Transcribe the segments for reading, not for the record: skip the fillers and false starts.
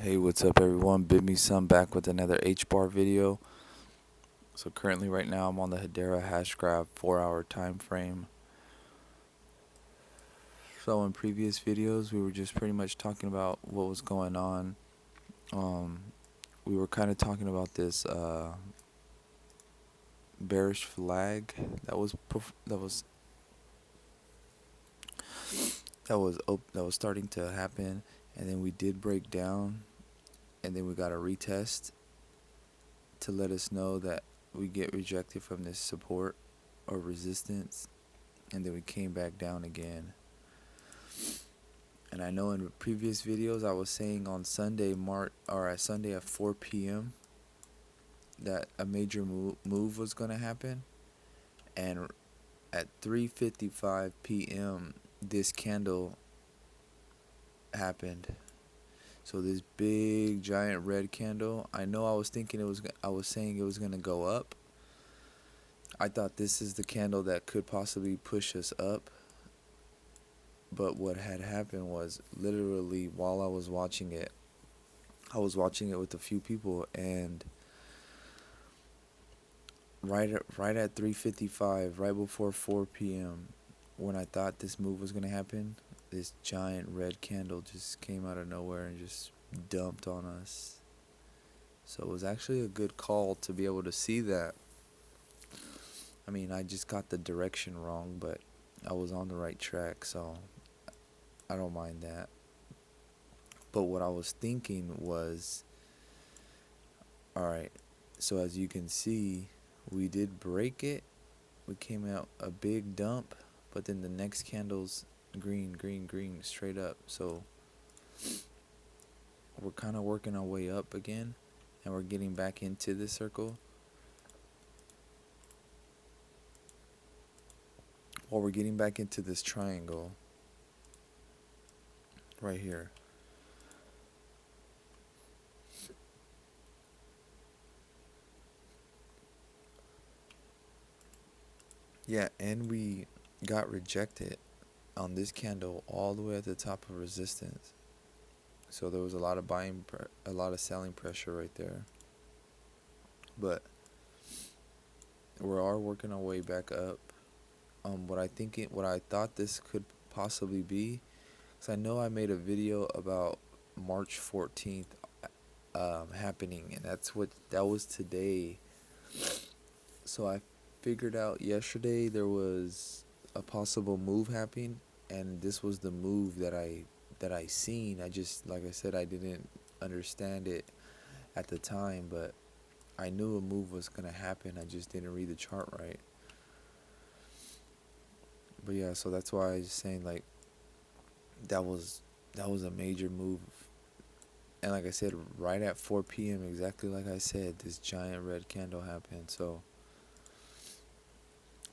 Hey, what's up everyone? Bid me some back with another Hbar video. So currently right now I'm on the Hedera Hashgraph 4-hour time frame. So in previous videos we were just pretty much talking about what was going on. We were kind of talking about this bearish flag that was starting to happen, and then we did break down, and then we got a retest to let us know that we get rejected from this support or resistance, and then we came back down again. And I know in previous videos I was saying on Sunday at 4 p.m. that a major move was going to happen, and at 3:55 p.m. this candle happened. So this big giant red candle, I know I was saying it was going to go up. I thought this is the candle that could possibly push us up. But what had happened was, literally while I was watching it with a few people, and right at 3:55, right before 4 p.m., when I thought this move was going to happen, this giant red candle just came out of nowhere and just dumped on us. So it was actually a good call to be able to see that. I mean, I just got the direction wrong, but I was on the right track, so I don't mind that. But what I was thinking was, alright, so as you can see, we did break it. We came out a big dump, but then the next candle's green, straight up. So we're kind of working our way up again, and we're getting back into this circle. Or we're getting back into this triangle right here. Yeah, and we got rejected on this candle all the way at the top of resistance. So there was a lot of selling pressure right there. But we are working our way back up. What I thought this could possibly be, because I know I made a video about March 14th happening, and that was today. So I figured out yesterday there was a possible move happening, and this was the move that I seen. I just, like I said, I didn't understand it at the time, but I knew a move was gonna happen. I just didn't read the chart right. But yeah, so that's why I was saying, like, that was a major move. And like I said, right at 4 p.m., exactly like I said, this giant red candle happened. So,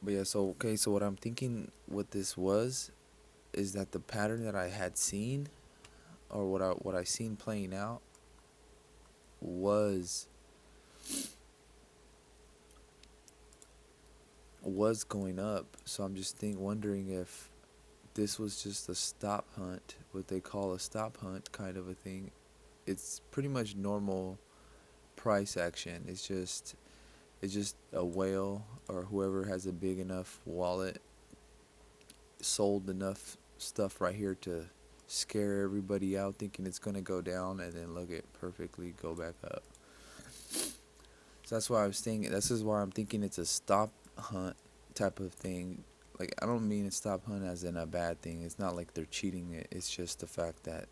but yeah, so okay, so what I'm thinking what this was is that the pattern that I had seen, or what I seen playing out, was going up. So I'm just wondering if this was just a stop hunt, what they call a stop hunt kind of a thing. It's pretty much normal price action. It's just a whale or whoever has a big enough wallet sold enough stuff right here to scare everybody out, thinking it's gonna go down, and then look it perfectly go back up. So that's why I was thinking. This is why I'm thinking it's a stop hunt type of thing. Like, I don't mean a stop hunt as in a bad thing. It's not like they're cheating it. It's just the fact that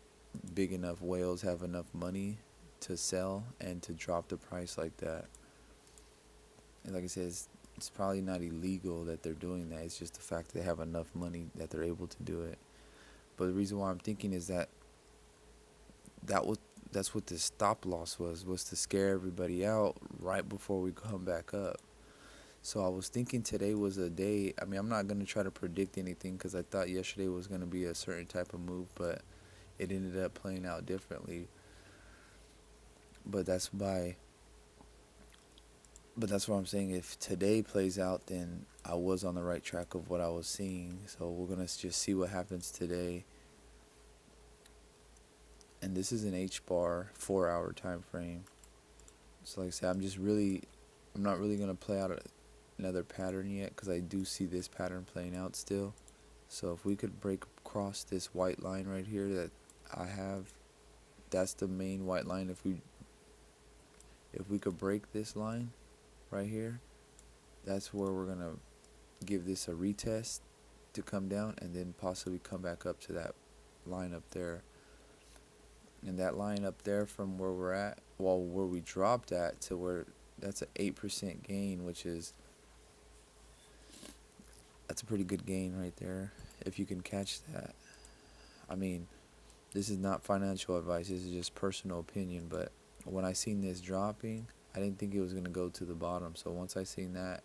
big enough whales have enough money to sell and to drop the price like that. And like I said, it's probably not illegal that they're doing that. It's just the fact that they have enough money that they're able to do it. But the reason why I'm thinking is that's what this stop loss was to scare everybody out right before we come back up. So I was thinking today was a day. I mean, I'm not going to try to predict anything, because I thought yesterday was going to be a certain type of move, but it ended up playing out differently. But that's what I'm saying. If today plays out, then I was on the right track of what I was seeing. So we're going to just see what happens today. and this is an Hbar 4-hour time frame. So like I said, I'm not really gonna play out another pattern yet, because I do see this pattern playing out still. So if we could break across this white line right here that I have, that's the main white line. If we could break this line right here, that's where we're gonna give this a retest to come down, and then possibly come back up to that line up there. And that line up there from where we're at, well, where we dropped at to where, that's an 8% gain, that's a pretty good gain right there if you can catch that. I mean, this is not financial advice, this is just personal opinion, but when I seen this dropping, I didn't think it was going to go to the bottom. So once I seen that,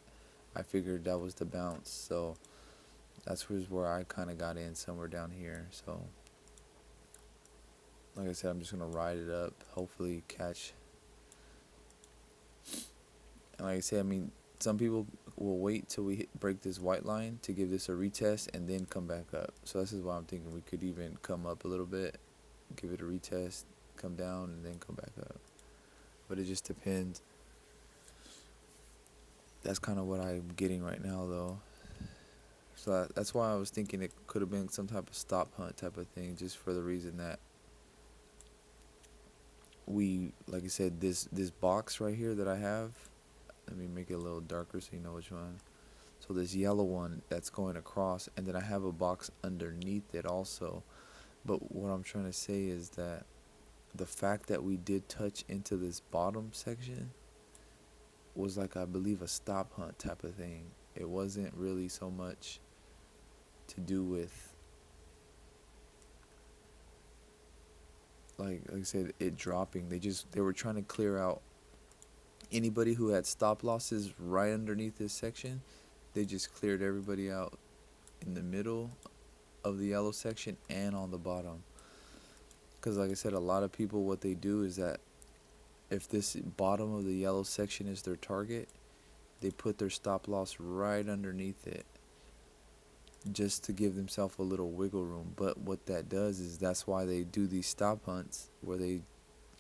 I figured that was the bounce. So that's where I kind of got in, somewhere down here. So like I said, I'm just going to ride it up, hopefully catch. And like I said, I mean, some people will wait till we break this white line to give this a retest and then come back up. So this is why I'm thinking we could even come up a little bit, give it a retest, come down, and then come back up. But it just depends. That's kind of what I'm getting right now, though. So that's why I was thinking it could have been some type of stop hunt type of thing, just for the reason that like I said, this box right here that I have, let me make it a little darker so you know which one. So this yellow one that's going across, and then I have a box underneath it also. But what I'm trying to say is that the fact that we did touch into this bottom section was like, I believe, a stop hunt type of thing. It wasn't really so much to do with, like I said, it dropping. They were trying to clear out anybody who had stop losses right underneath this section. They just cleared everybody out in the middle of the yellow section and on the bottom. Because like I said, a lot of people, what they do is that if this bottom of the yellow section is their target, they put their stop loss right underneath it, just to give themselves a little wiggle room. But what that does is, that's why they do these stop hunts, where they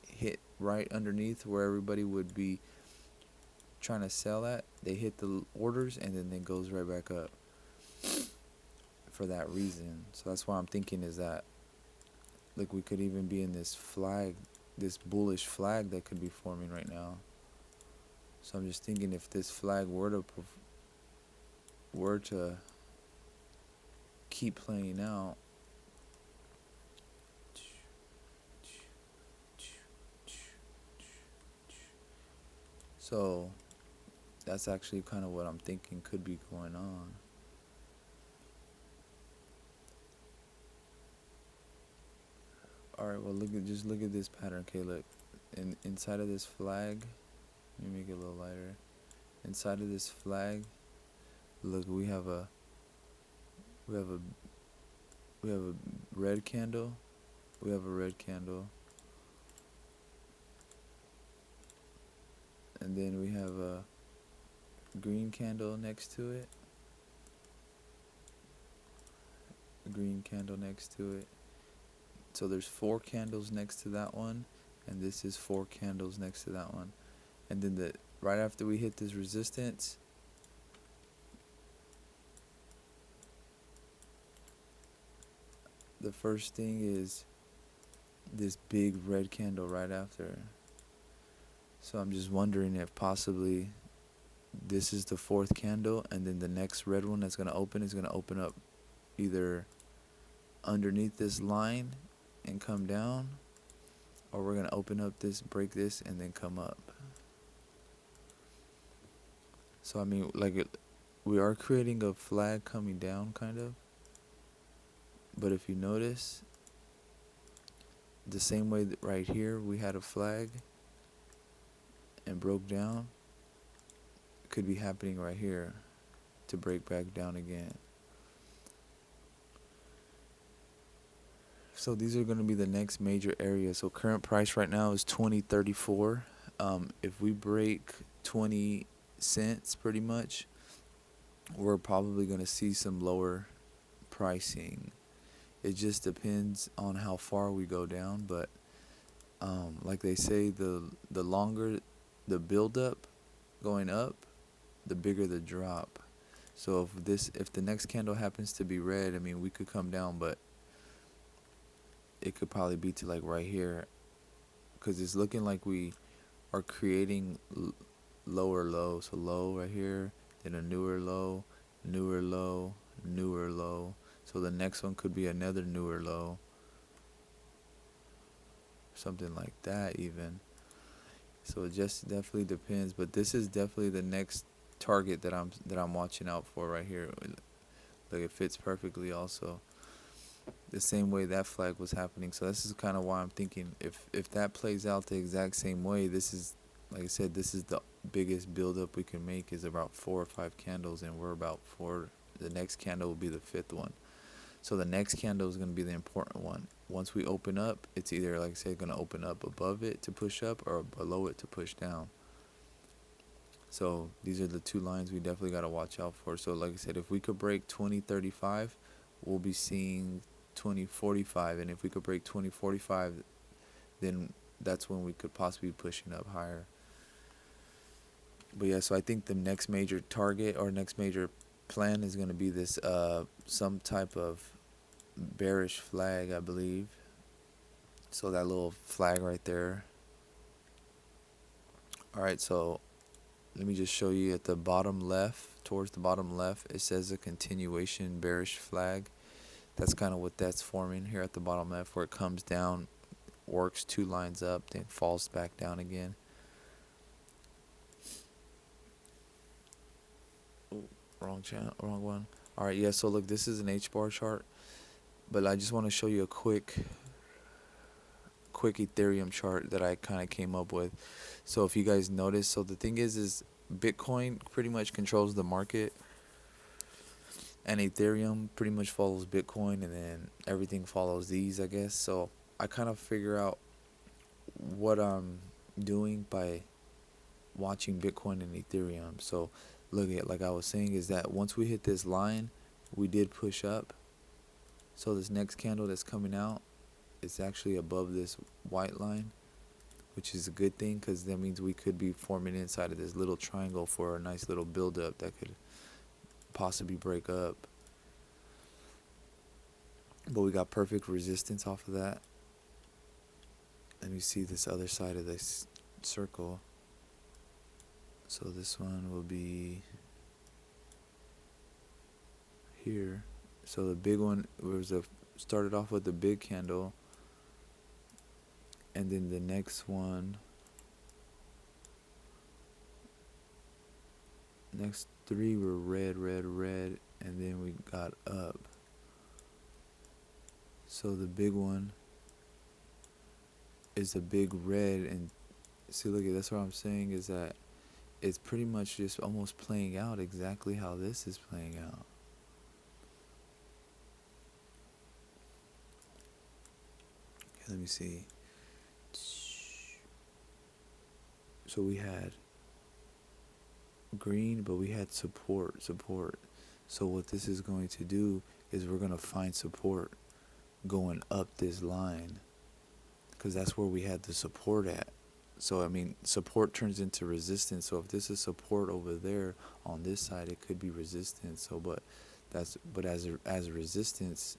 hit right underneath where everybody would be trying to sell at. They hit the orders, and then it goes right back up for that reason. So that's why I'm thinking is that, like, we could even be in this flag, this bullish flag that could be forming right now. So I'm just thinking, if this flag were to keep playing out, so that's actually kind of what I'm thinking could be going on. Alright, well, just look at this pattern. Okay, look, inside of this flag, let me make it a little lighter. Inside of this flag, look, we have a red candle. We have a red candle. And then we have a green candle next to it. A green candle next to it. So there's 4 candles next to that one, and this is 4 candles next to that one. And then right after we hit this resistance, the first thing is this big red candle right after. So I'm just wondering if possibly this is the 4th candle, and then the next red one that's going to open is going to open up either underneath this line and come down, or we're going to open up this, break this, and then come up. So I mean, like, we are creating a flag coming down, kind of. But if you notice, the same way that right here we had a flag and broke down, it could be happening right here to break back down again. So these are going to be the next major areas. So current price right now is 20.34. If we break 20 cents pretty much, we're probably going to see some lower pricing. It just depends on how far we go down, but like they say, the longer the build up going up, the bigger the drop. So if the next candle happens to be red, I mean, we could come down, but it could probably be to like right here, because it's looking like we are creating lower low. So low right here, then a newer low, newer low, newer low. So the next one could be another newer low, something like that even. So it just definitely depends, but this is definitely the next target that I'm watching out for right here. Like, it fits perfectly also the same way that flag was happening. So this is kind of why I'm thinking if that plays out the exact same way, this is, like I said, this is the biggest buildup we can make, is about 4 or 5 candles, and we're about 4. The next candle will be the 5th one. So the next candle is going to be the important one. Once we open up, it's either, like I said, going to open up above it to push up or below it to push down. So these are the two lines we definitely got to watch out for. So like I said, if we could break 2035, we'll be seeing 2045. And if we could break 2045, then that's when we could possibly be pushing up higher. But yeah, so I think the next major target or next major plan is going to be this some type of bearish flag, I believe. So that little flag right there. Alright, so let me just show you at the bottom left, towards the bottom left, it says a continuation bearish flag. That's kind of what that's forming here at the bottom left, where it comes down, works 2 lines up, then falls back down again. Ooh, wrong one. Alright, yeah, so look, this is an H-bar chart, but I just want to show you a quick Ethereum chart that I kind of came up with. So if you guys notice, so the thing is Bitcoin pretty much controls the market, and Ethereum pretty much follows Bitcoin, and then everything follows these, I guess. So I kind of figure out what I'm doing by watching Bitcoin and Ethereum. So look at, like I was saying, is that once we hit this line, we did push up. So this next candle that's coming out, it's actually above this white line, which is a good thing, because that means we could be forming inside of this little triangle for a nice little build-up that could possibly break up. But we got perfect resistance off of that. Let me see this other side of this circle. So this one will be here. So the big one started off with the big candle, and then the next one, next 3 were red, red, red, and then we got up. So the big one is a big red, and see, look at, that's what I'm saying, is that it's pretty much just almost playing out exactly how this is playing out. Okay, let me see. So we had green, but we had support. So what this is going to do is we're going to find support going up this line, because that's where we had the support at. So I mean, support turns into resistance. So if this is support over there on this side, it could be resistance. So but as a resistance,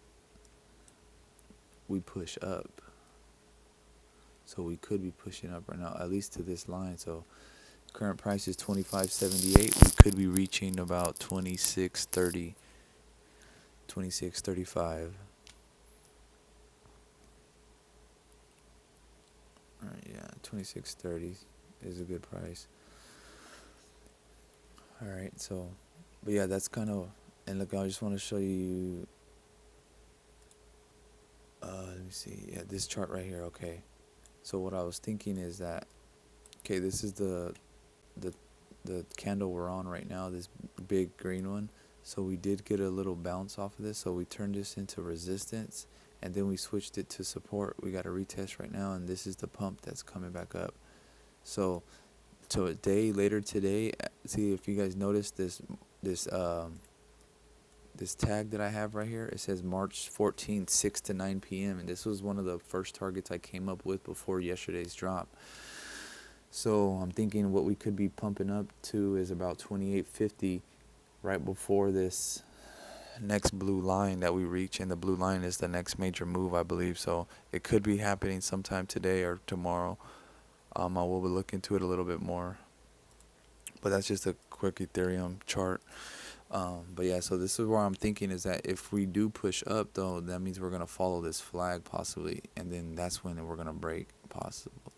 we push up. So we could be pushing up right now, at least to this line. So current price is 25.78. We could be reaching about 26.30, 26.35. Alright, yeah, 26.30 is a good price. Alright, so, but yeah, that's kind of, and look, I just want to show you, let me see, yeah, this chart right here, okay. So what I was thinking is that, okay, this is the candle we're on right now, this big green one. So we did get a little bounce off of this, so we turned this into resistance, and then we switched it to support. We got a retest right now, and this is the pump that's coming back up. So a day later today, see if you guys notice this this tag that I have right here, it says March 14th, 6 to 9 p.m. And this was one of the first targets I came up with before yesterday's drop. So I'm thinking what we could be pumping up to is about 28.50 right before this next blue line that we reach. And the blue line is the next major move, I believe. So it could be happening sometime today or tomorrow. I will look into it a little bit more. But that's just a quick Ethereum chart. But yeah, so this is where I'm thinking is that if we do push up, though, that means we're going to follow this flag possibly. And then that's when we're going to break possible.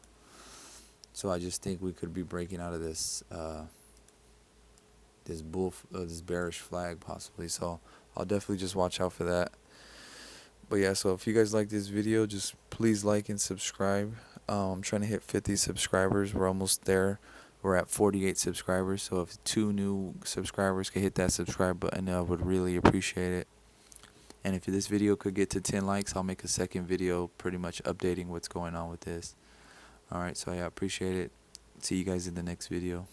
So I just think we could be breaking out of this this bearish flag possibly. So I'll definitely just watch out for that. But yeah, so if you guys like this video, just please like and subscribe. I'm trying to hit 50 subscribers. We're almost there. We're at 48 subscribers. So if 2 new subscribers could hit that subscribe button, I would really appreciate it. And if this video could get to 10 likes, I'll make a second video pretty much updating what's going on with this. Alright, so yeah, I appreciate it. See you guys in the next video.